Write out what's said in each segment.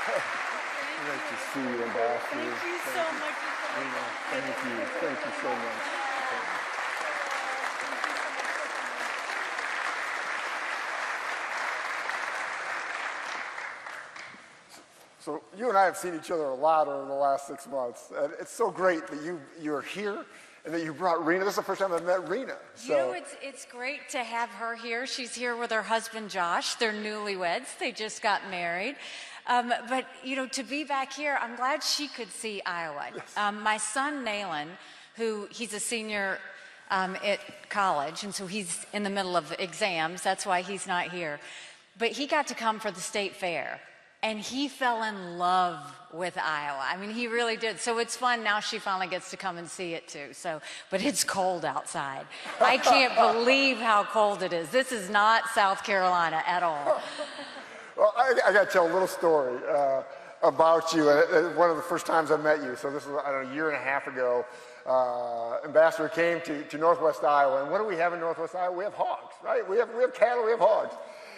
Great to see you, Ambassador. Thank you so much. Thank you. Thank you so much. So you and I have seen each other a lot over the last 6 months, and it's so great that you're here and that you brought Rena. This is the first time I've met Rena. So. You know, it's great to have her here. She's here with her husband, Josh. They're newlyweds. They just got married. But, you know, to be back here, I'm glad she could see Iowa. Yes. My son, Nayland, he's a senior at college, and so he's in the middle of exams. That's why he's not here. But he got to come for the state fair. And he fell in love with Iowa. I mean, he really did. So it's fun. Now she finally gets to come and see it too. But it's cold outside. I can't believe how cold it is. This is not South Carolina at all. Well, I got to tell a little story about you. One of the first times I met you, so this was, I don't know, a year and a half ago, Ambassador came to Northwest Iowa. And what do we have in Northwest Iowa? We have hogs, right? We have cattle, we have hogs.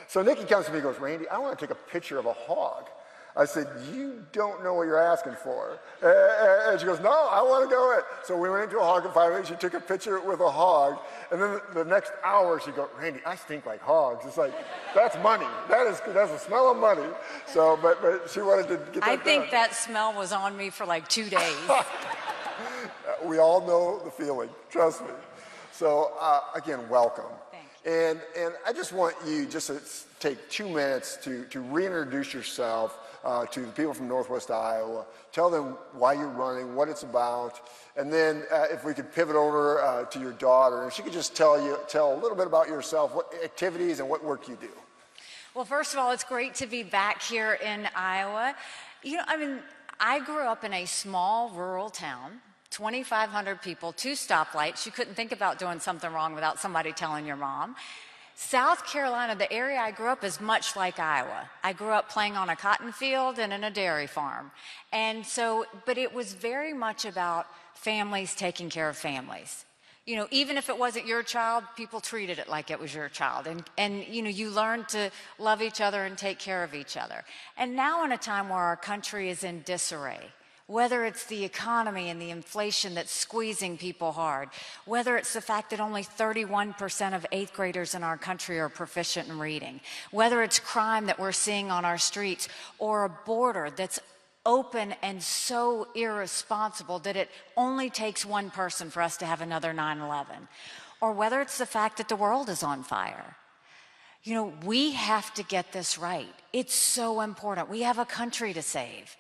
So Nikki comes to me and goes, Randy, I want to take a picture of a hog. I said, you don't know what you're asking for. And she goes, no, I want to do it. So we went into a hog confinement. She took a picture with a hog. And then the next hour, she goes, Randy, I stink like hogs. It's like, that's money. That's the smell of money. So, but she wanted to get that I think done. that smell was on me for like 2 days. We all know the feeling. Trust me. So, again, welcome. And I just want you just to take 2 minutes to reintroduce yourself to the people from Northwest Iowa. Tell them why you're running, what it's about, and then if we could pivot over to your daughter, and she could just tell a little bit about yourself, what activities and what work you do. Well, first of all, it's great to be back here in Iowa. You know, I mean, I grew up in a small rural town. 2,500 people, 2 stoplights. You couldn't think about doing something wrong without somebody telling your mom. South Carolina, the area I grew up, is much like Iowa. I grew up playing on a cotton field and in a dairy farm. And so, but it was very much about families taking care of families. You know, even if it wasn't your child, people treated it like it was your child. And you know, you learned to love each other and take care of each other. And now in a time where our country is in disarray, whether it's the economy and the inflation that's squeezing people hard, whether it's the fact that only 31% of 8th graders in our country are proficient in reading, whether it's crime that we're seeing on our streets, or a border that's open and so irresponsible that it only takes one person for us to have another 9/11, or whether it's the fact that the world is on fire. You know, we have to get this right. It's so important. We have a country to save.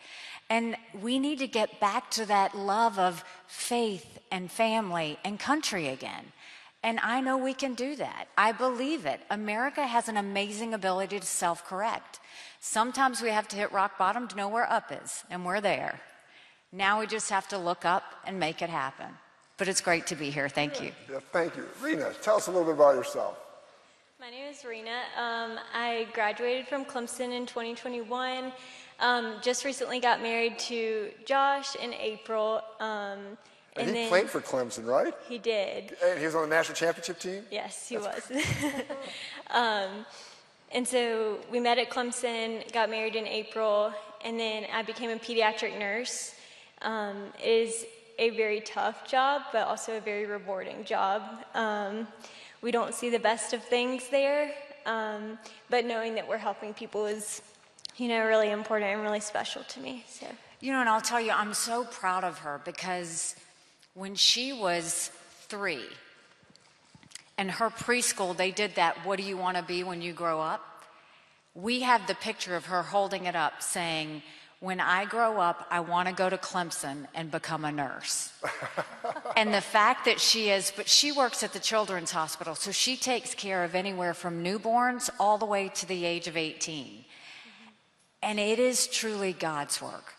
And we need to get back to that love of faith and family and country again. And I know we can do that. I believe it. America has an amazing ability to self-correct. Sometimes we have to hit rock bottom to know where up is, and we're there. Now we just have to look up and make it happen. But it's great to be here. Thank you. Yeah, thank you. Rena, tell us a little bit about yourself. My name is Rena. I graduated from Clemson in 2021. Just recently got married to Josh in April. And he played for Clemson, right? He did. And he was on the national championship team? Yes, he was. And so we met at Clemson, got married in April, and then I became a pediatric nurse. It is a very tough job, but also a very rewarding job. We don't see the best of things there, but knowing that we're helping people is, you know, really important and really special to me. So, you know, and I'll tell you, I'm so proud of her because when she was 3, and her preschool, they did that, what do you want to be when you grow up? We have the picture of her holding it up saying, when I grow up, I want to go to Clemson and become a nurse. And the fact that but she works at the Children's Hospital, so she takes care of anywhere from newborns all the way to the age of 18. And it is truly God's work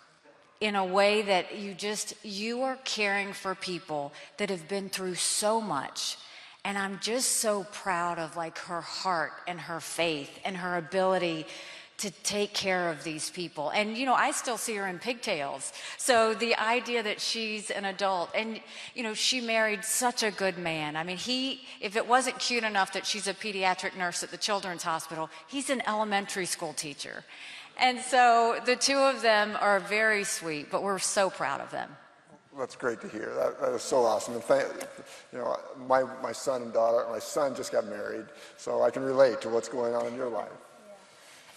in a way that you are caring for people that have been through so much. And I'm just so proud of like her heart and her faith and her ability to take care of these people. And, you know, I still see her in pigtails. So the idea that she's an adult and, you know, she married such a good man. I mean, if it wasn't cute enough that she's a pediatric nurse at the Children's Hospital, he's an elementary school teacher. And so the two of them are very sweet, but we're so proud of them. That's great to hear. That is so awesome. And my son and daughter, my son just got married, so I can relate to what's going on in your life.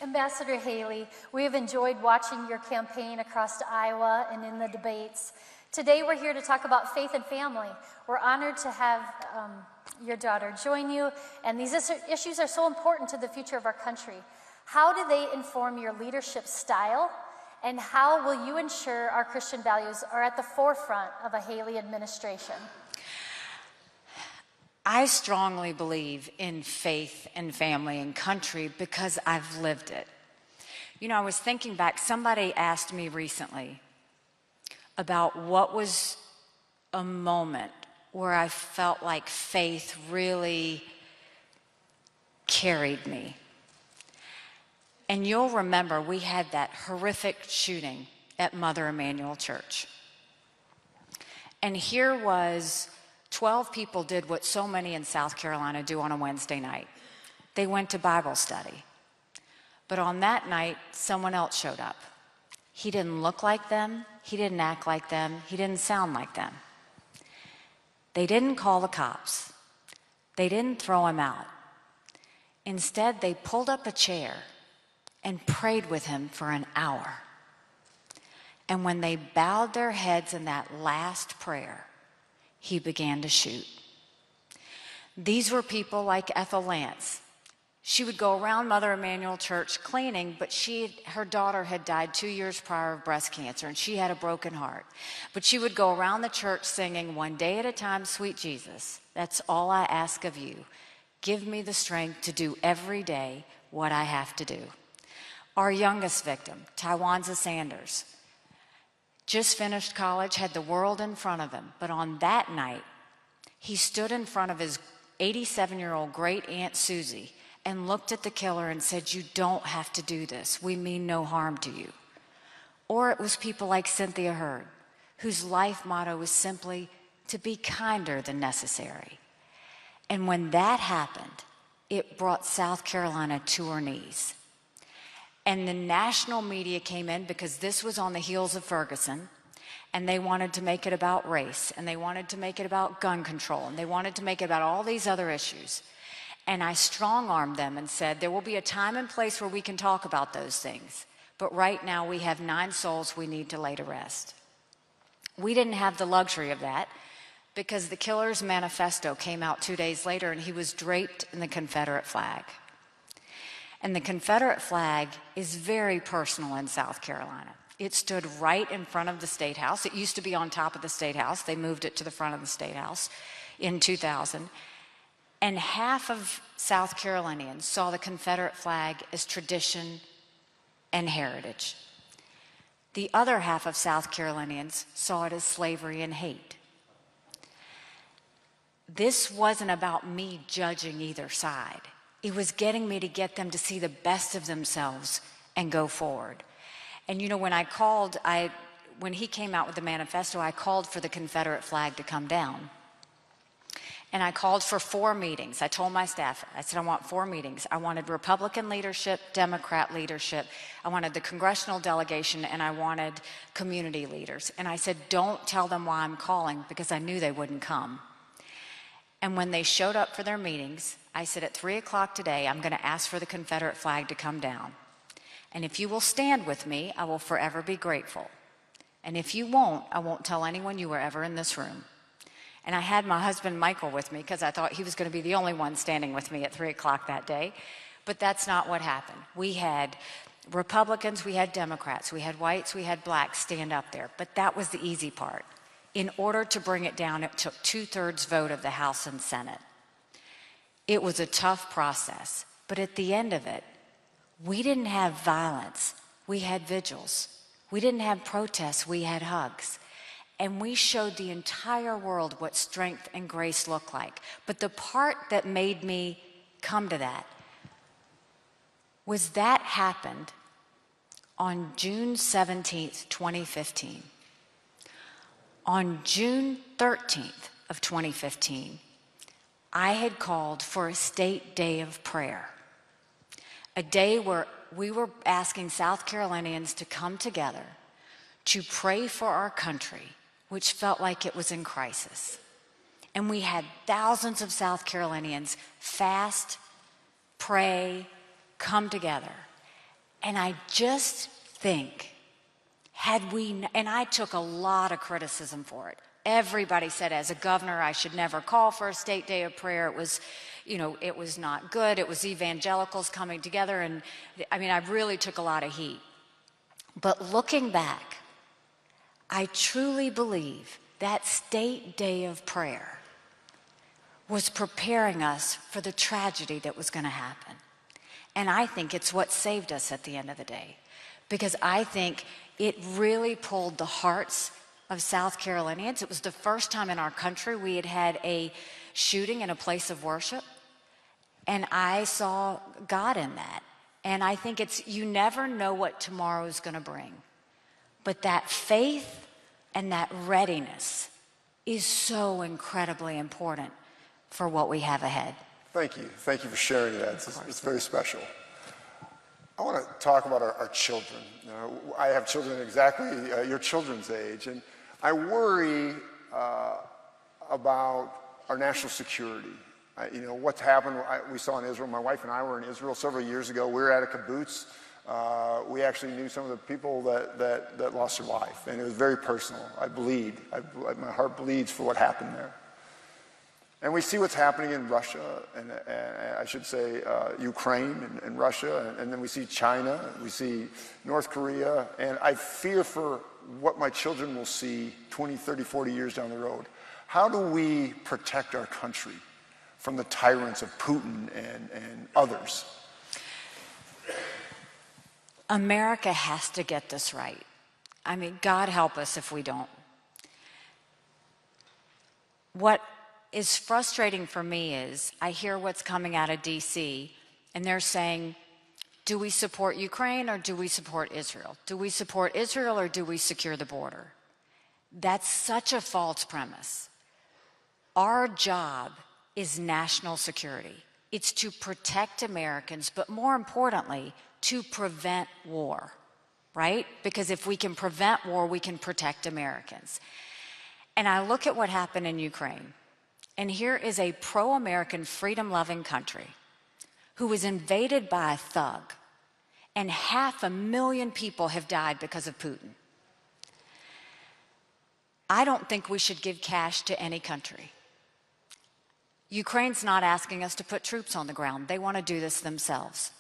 Ambassador Haley, we have enjoyed watching your campaign across Iowa and in the debates. Today we're here to talk about faith and family. We're honored to have your daughter join you, and these issues are so important to the future of our country. How do they inform your leadership style, and how will you ensure our Christian values are at the forefront of a Haley administration? I strongly believe in faith and family and country because I've lived it. You know, I was thinking back, somebody asked me recently about what was a moment where I felt like faith really carried me. And you'll remember we had that horrific shooting at Mother Emanuel Church. And here was 12 people did what so many in South Carolina do on a Wednesday night. They went to Bible study. But on that night, someone else showed up. He didn't look like them. He didn't act like them. He didn't sound like them. They didn't call the cops. They didn't throw him out. Instead, they pulled up a chair and prayed with him for an hour. And when they bowed their heads in that last prayer, he began to shoot. These were people like Ethel Lance. She would go around Mother Emanuel Church cleaning, but her daughter had died 2 years prior of breast cancer, and she had a broken heart. But she would go around the church singing, "One day at a time, sweet Jesus, that's all I ask of you. Give me the strength to do every day what I have to do." Our youngest victim, Tywanza Sanders, just finished college, had the world in front of him. But on that night, he stood in front of his 87-year-old great aunt Susie and looked at the killer and said, "You don't have to do this. We mean no harm to you." Or it was people like Cynthia Hurd, whose life motto was simply to be kinder than necessary. And when that happened, it brought South Carolina to her knees. And the national media came in because this was on the heels of Ferguson, and they wanted to make it about race, and they wanted to make it about gun control, and they wanted to make it about all these other issues. And I strong-armed them and said, there will be a time and place where we can talk about those things, but right now we have 9 souls we need to lay to rest. We didn't have the luxury of that because the killer's manifesto came out 2 days later, and he was draped in the Confederate flag. And the Confederate flag is very personal in South Carolina. It stood right in front of the State House. It used to be on top of the State House. They moved it to the front of the State House in 2000. And half of South Carolinians saw the Confederate flag as tradition and heritage. The other half of South Carolinians saw it as slavery and hate. This wasn't about me judging either side. It was getting me to get them to see the best of themselves and go forward. And you know, when he came out with the manifesto, I called for the Confederate flag to come down. And I called for 4 meetings. I told my staff, I said, I want 4 meetings. I wanted Republican leadership, Democrat leadership, I wanted the congressional delegation, and I wanted community leaders. And I said, don't tell them why I'm calling, because I knew they wouldn't come. And when they showed up for their meetings, I said, at 3 o'clock today, I'm going to ask for the Confederate flag to come down. And if you will stand with me, I will forever be grateful. And if you won't, I won't tell anyone you were ever in this room. And I had my husband, Michael, with me because I thought he was going to be the only one standing with me at 3 o'clock that day. But that's not what happened. We had Republicans, we had Democrats, we had whites, we had blacks stand up there. But that was the easy part. In order to bring it down, it took 2/3 vote of the House and Senate. It was a tough process, but at the end of it, we didn't have violence, we had vigils. We didn't have protests, we had hugs. And we showed the entire world what strength and grace look like. But the part that made me come to that was that happened on June 17th, 2015. On June 13th of 2015, I had called for a state day of prayer. a day where we were asking South Carolinians to come together to pray for our country, which felt like it was in crisis. And we had thousands of South Carolinians fast, pray, come together. And I just think, and I took a lot of criticism for it. Everybody said, as a governor, I should never call for a state day of prayer. It was, it was not good. It was evangelicals coming together. And I mean, I really took a lot of heat. But looking back, I truly believe that state day of prayer was preparing us for the tragedy that was going to happen. And I think it's what saved us at the end of the day, because I think it really pulled the hearts of South Carolinians. It was the first time in our country we had had a shooting in a place of worship, and I saw God in that. And I think you never know what tomorrow is going to bring, but that faith and that readiness is so incredibly important for what we have ahead. Thank you. Thank you for sharing that. It's very special. I want to talk about our children. I have children exactly your children's age, and I worry about our national security. What's happened, we saw in Israel. My wife and I were in Israel several years ago. We were at a kibbutz. We actually knew some of the people that lost their life, and it was very personal. I bleed. My heart bleeds for what happened there. And we see what's happening in Russia, and I should say Ukraine and Russia, and then we see China, we see North Korea, and I fear for what my children will see 20, 30, 40 years down the road. How do we protect our country from the tyrants of Putin and others? America has to get this right. I mean, God help us if we don't. What is frustrating for me is I hear what's coming out of D.C., and they're saying, do we support Ukraine or do we support Israel? Do we support Israel or do we secure the border? That's such a false premise. Our job is national security. It's to protect Americans, but more importantly, to prevent war, right? Because if we can prevent war, we can protect Americans. And I look at what happened in Ukraine. And here is a pro-American, freedom-loving country who was invaded by a thug, and 500,000 people have died because of Putin. I don't think we should give cash to any country. Ukraine's not asking us to put troops on the ground. They want to do this themselves.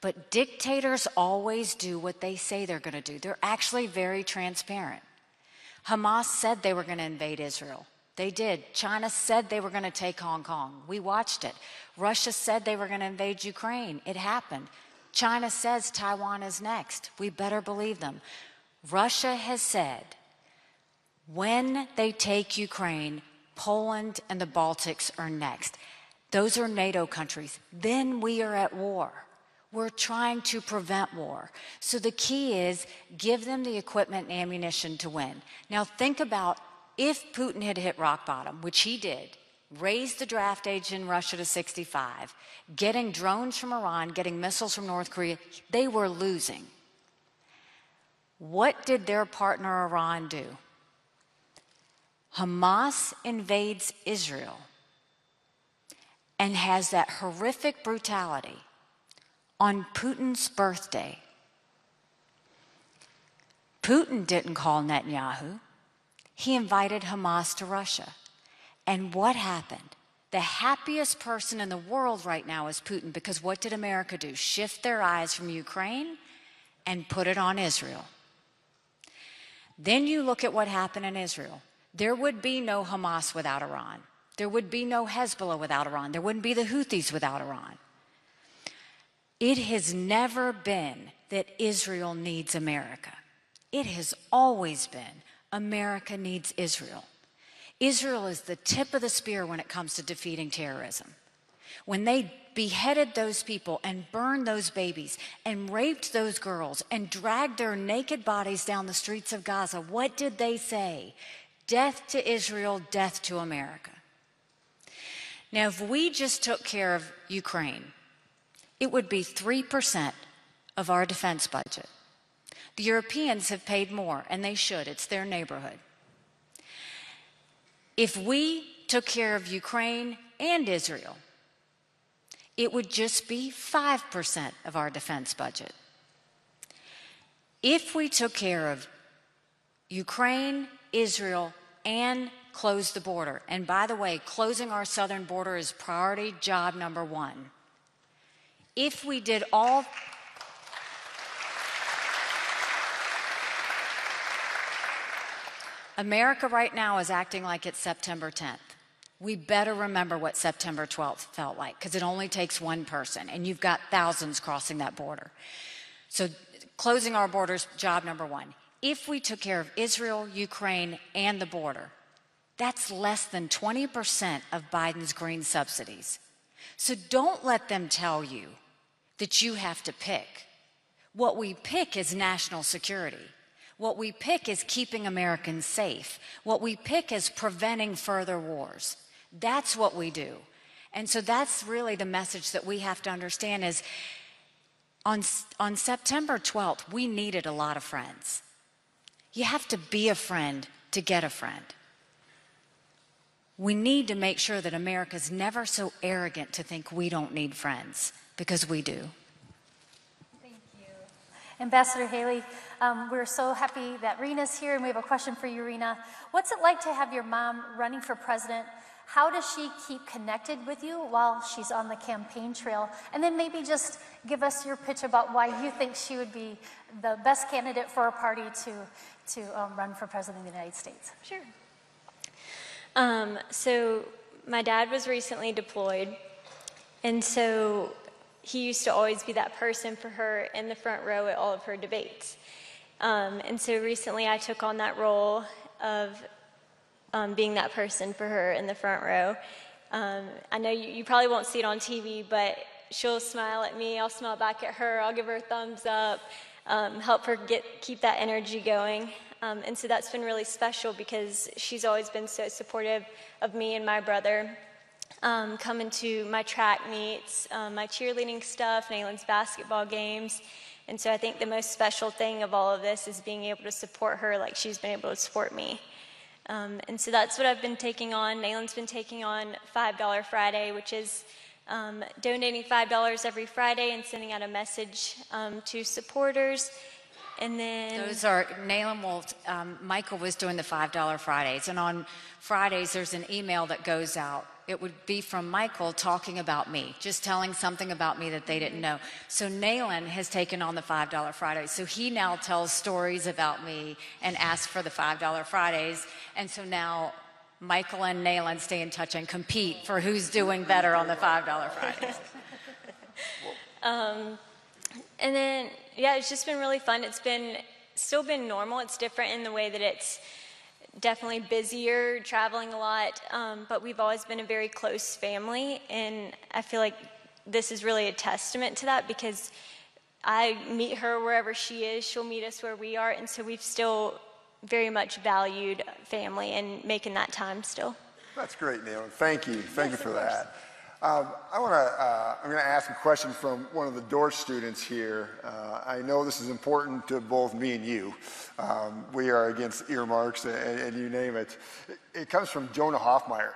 But dictators always do what they say they're going to do. They're actually very transparent. Hamas said they were going to invade Israel. They did. China said they were going to take Hong Kong. We watched it. Russia said they were going to invade Ukraine. It happened. China says Taiwan is next. We better believe them. Russia has said when they take Ukraine, Poland and the Baltics are next. Those are NATO countries. Then we are at war. We're trying to prevent war. So the key is give them the equipment and ammunition to win. Now think about if Putin had hit rock bottom, which he did, raised the draft age in Russia to 65, getting drones from Iran, getting missiles from North Korea, they were losing. What did their partner Iran do? Hamas invades Israel and has that horrific brutality on Putin's birthday. Putin didn't call Netanyahu. He invited Hamas to Russia. And what happened? The happiest person in the world right now is Putin, because what did America do? Shift their eyes from Ukraine and put it on Israel. Then you look at what happened in Israel. There would be no Hamas without Iran. There would be no Hezbollah without Iran. There wouldn't be the Houthis without Iran. It has never been that Israel needs America. It has always been America needs Israel. Israel is the tip of the spear when it comes to defeating terrorism. When they beheaded those people and burned those babies and raped those girls and dragged their naked bodies down the streets of Gaza, what did they say? Death to Israel, death to America. Now, if we just took care of Ukraine, it would be 3% of our defense budget. The Europeans have paid more, and they should. It's their neighborhood. If we took care of Ukraine and Israel, it would just be 5% of our defense budget. If we took care of Ukraine, Israel, and closed the border, and by the way, closing our southern border is priority job number one. If we did all America right now is acting like it's September 10th. We better remember what September 12th felt like, because it only takes one person, and you've got thousands crossing that border. So closing our borders, job number one. If we took care of Israel, Ukraine, and the border, that's less than 20% of Biden's green subsidies. So don't let them tell you that you have to pick. What we pick is national security. What we pick is keeping Americans safe. What we pick is preventing further wars. That's what we do. And so that's really the message that we have to understand is on September 12th, we needed a lot of friends. You have to be a friend to get a friend. We need to make sure that America's never so arrogant to think we don't need friends, because we do. Thank you. Ambassador Haley, we're so happy that Rena's here, and we have a question for you, Rena. What's it like to have your mom running for president? How does she keep connected with you while she's on the campaign trail? And then maybe just give us your pitch about why you think she would be the best candidate for a party to run for president of the United States. Sure. So my dad was recently deployed, and so he used to always be that person for her in the front row at all of her debates. And so recently I took on that role of being that person for her in the front row. I know you probably won't see it on TV, but she'll smile at me, I'll smile back at her, I'll give her a thumbs up, help her keep that energy going. And so that's been really special because she's always been so supportive of me and my brother. Coming to my track meets, my cheerleading stuff, Nayland's basketball games. And so I think the most special thing of all of this is being able to support her like she's been able to support me. And so that's what I've been taking on. Nayland's been taking on $5 Friday, which is donating $5 every Friday and sending out a message to supporters. And then those are, Nayland will, Michael was doing the $5 Fridays, and on Fridays there's an email that goes out. It would be from Michael talking about me, just telling something about me that they didn't know. So Nayland has taken on the $5 Fridays. So he now tells stories about me and asks for the $5 Fridays. And so now Michael and Nayland stay in touch and compete for who's doing better on the $5 Fridays. And then, yeah, it's just been really fun. It's still been normal. It's different in the way that it's definitely busier, traveling a lot, but we've always been a very close family, and I feel like this is really a testament to that because I meet her wherever she is, she'll meet us where we are, and so we've still very much valued family and making that time still. That's great, Neil. Thank you. Thank you for that. I'm going to ask a question from one of the doers students here. I know this is important to both me and you. We are against earmarks and you name it. It comes from Jonah Hoffmeyer,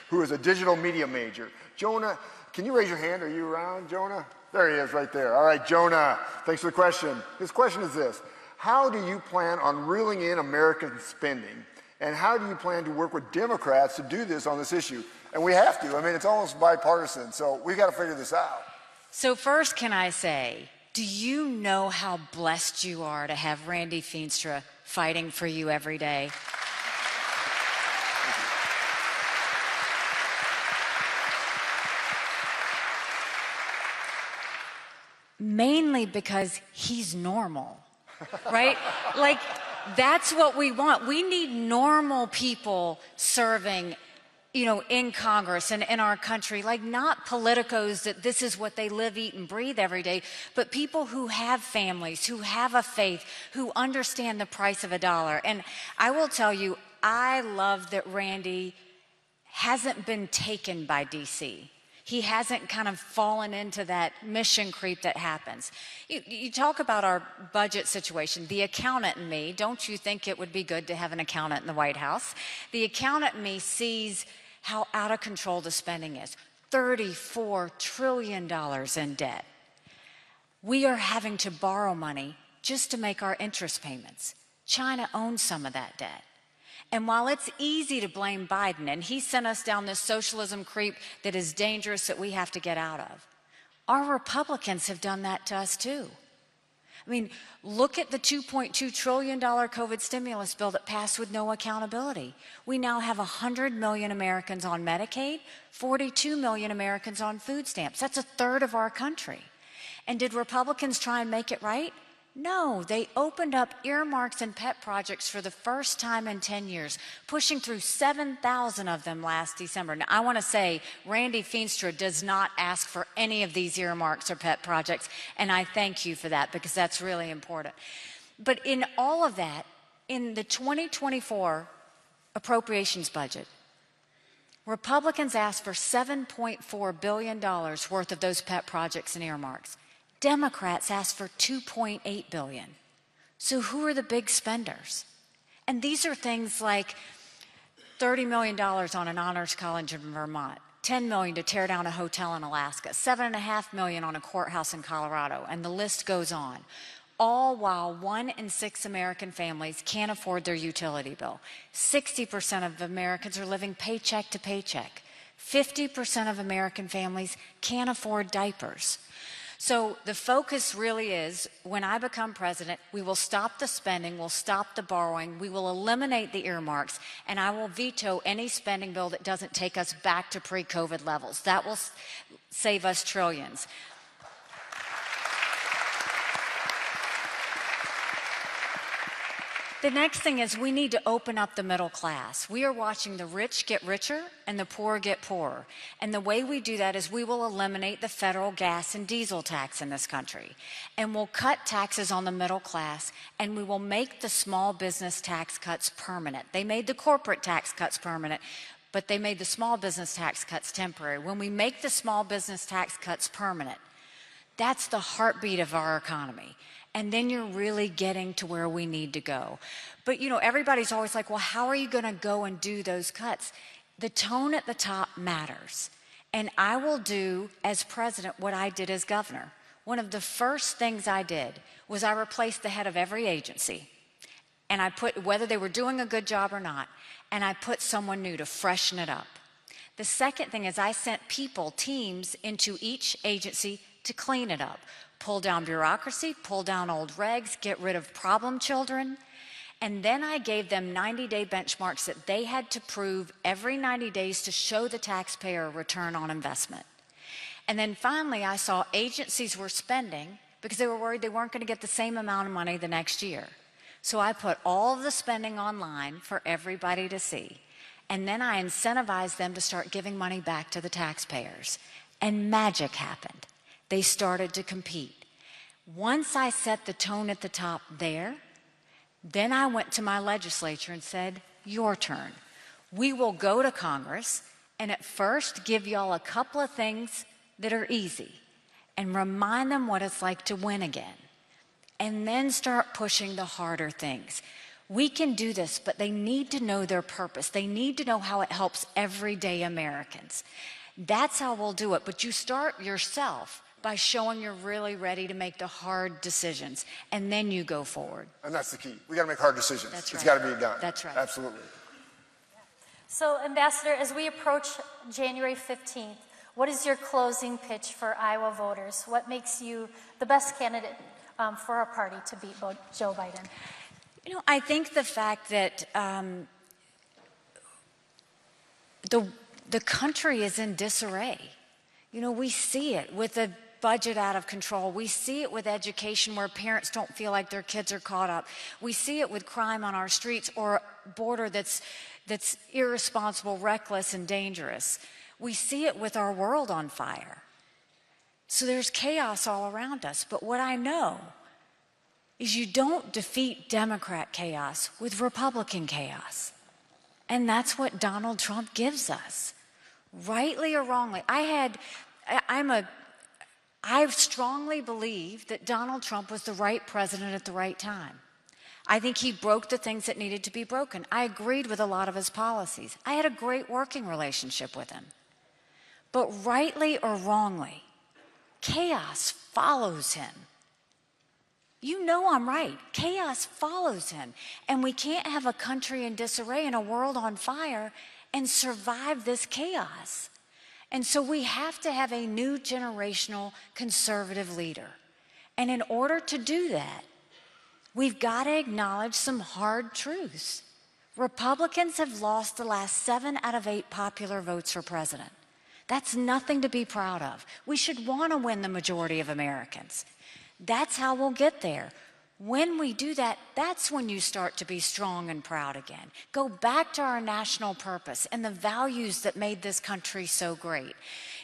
who is a digital media major. Jonah, can you raise your hand? Are you around, Jonah? There he is right there. All right, Jonah, thanks for the question. His question is this: how do you plan on reeling in American spending? And how do you plan to work with Democrats to do this on this issue? And we have to. I mean, it's almost bipartisan, so we've got to figure this out. So first, can I say, do you know how blessed you are to have Randy Feenstra fighting for you every day? Mainly because he's normal, right? Like, that's what we want. We need normal people serving, you know, in Congress and in our country, like not politicos that this is what they live, eat, and breathe every day, but people who have families, who have a faith, who understand the price of a dollar. And I will tell you, I love that Randy hasn't been taken by DC. He hasn't kind of fallen into that mission creep that happens. You talk about our budget situation. The accountant in me, don't you think it would be good to have an accountant in the White House? The accountant in me sees how out of control the spending is. $34 trillion in debt. We are having to borrow money just to make our interest payments. China owns some of that debt. And while it's easy to blame Biden, and he sent us down this socialism creep that is dangerous that we have to get out of, our Republicans have done that to us too. I mean, look at the $2.2 trillion COVID stimulus bill that passed with no accountability. We now have 100 million Americans on Medicaid, 42 million Americans on food stamps. That's a third of our country. And did Republicans try and make it right? No, they opened up earmarks and pet projects for the first time in 10 years, pushing through 7,000 of them last December. Now, I want to say Randy Feenstra does not ask for any of these earmarks or pet projects, and I thank you for that because that's really important. But in all of that, in the 2024 appropriations budget, Republicans asked for $7.4 billion worth of those pet projects and earmarks. Democrats asked for $2.8 billion. So who are the big spenders? And these are things like $30 million on an honors college in Vermont, $10 million to tear down a hotel in Alaska, $7.5 million on a courthouse in Colorado, and the list goes on. All while 1 in 6 American families can't afford their utility bill. 60% of Americans are living paycheck to paycheck. 50% of American families can't afford diapers. So the focus really is, when I become president, we will stop the spending, we'll stop the borrowing, we will eliminate the earmarks, and I will veto any spending bill that doesn't take us back to pre-COVID levels. That will save us trillions. The next thing is we need to open up the middle class. We are watching the rich get richer and the poor get poorer. And the way we do that is we will eliminate the federal gas and diesel tax in this country. And we'll cut taxes on the middle class, and we will make the small business tax cuts permanent. They made the corporate tax cuts permanent, but they made the small business tax cuts temporary. When we make the small business tax cuts permanent, that's the heartbeat of our economy. And then you're really getting to where we need to go. But you know, everybody's always like, well, how are you going to go and do those cuts? The tone at the top matters. And I will do, as president, what I did as governor. One of the first things I did was I replaced the head of every agency. And I put, whether they were doing a good job or not, and I put someone new to freshen it up. The second thing is I sent people, teams, into each agency to clean it up. Pull down bureaucracy, pull down old regs, get rid of problem children. And then I gave them 90-day benchmarks that they had to prove every 90 days to show the taxpayer a return on investment. And then finally, I saw agencies were spending because they were worried they weren't going to get the same amount of money the next year. So I put all of the spending online for everybody to see. And then I incentivized them to start giving money back to the taxpayers. And magic happened. They started to compete. Once I set the tone at the top there, then I went to my legislature and said, your turn. We will go to Congress and at first give y'all a couple of things that are easy and remind them what it's like to win again. And then start pushing the harder things. We can do this, but they need to know their purpose. They need to know how it helps everyday Americans. That's how we'll do it. But you start yourself by showing you're really ready to make the hard decisions, and then you go forward. And that's the key. We got to make hard decisions. That's It's right. got to be done. That's right. Absolutely. So, Ambassador, as we approach January 15th, what is your closing pitch for Iowa voters? What makes you the best candidate for our party to beat Joe Biden? You know, I think the fact that the country is in disarray. You know, we see it with the budget out of control. We see it with education where parents don't feel like their kids are caught up. We see it with crime on our streets or a border that's irresponsible, reckless, and dangerous. We see it with our world on fire. So there's chaos all around us. But what I know is you don't defeat Democrat chaos with Republican chaos. And that's what Donald Trump gives us. rightly or wrongly. I strongly believe that Donald Trump was the right president at the right time. I think he broke the things that needed to be broken. I agreed with a lot of his policies. I had a great working relationship with him. But rightly or wrongly, chaos follows him. You know I'm right. Chaos follows him. And we can't have a country in disarray and a world on fire and survive this chaos. And so we have to have a new generational conservative leader. And in order to do that, we've got to acknowledge some hard truths. Republicans have lost the last 7 out of 8 popular votes for president. That's nothing to be proud of. We should want to win the majority of Americans. That's how we'll get there. When we do that, that's when you start to be strong and proud again. Go back to our national purpose and the values that made this country so great.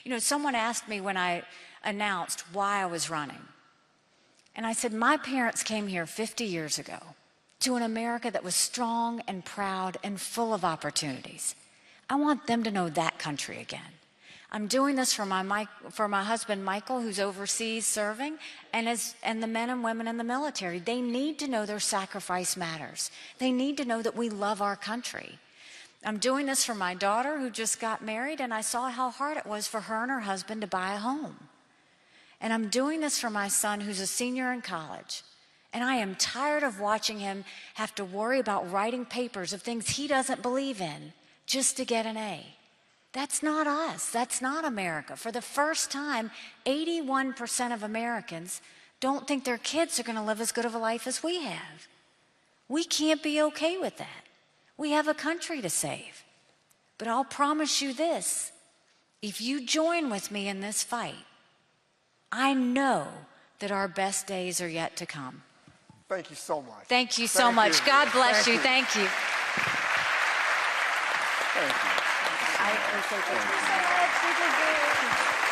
You know, someone asked me when I announced why I was running. And I said, my parents came here 50 years ago to an America that was strong and proud and full of opportunities. I want them to know that country again. I'm doing this for my husband, Michael, who's overseas serving, and the men and women in the military. They need to know their sacrifice matters. They need to know that we love our country. I'm doing this for my daughter, who just got married, and I saw how hard it was for her and her husband to buy a home. And I'm doing this for my son, who's a senior in college. And I am tired of watching him have to worry about writing papers of things he doesn't believe in just to get an A. That's not us. That's not America. For the first time, 81% of Americans don't think their kids are going to live as good of a life as we have. We can't be okay with that. We have a country to save. But I'll promise you this, if you join with me in this fight, I know that our best days are yet to come. Thank you so much. Thank you so much. You. God bless you. Thank you. Thank you. I appreciate it. Thank you so much.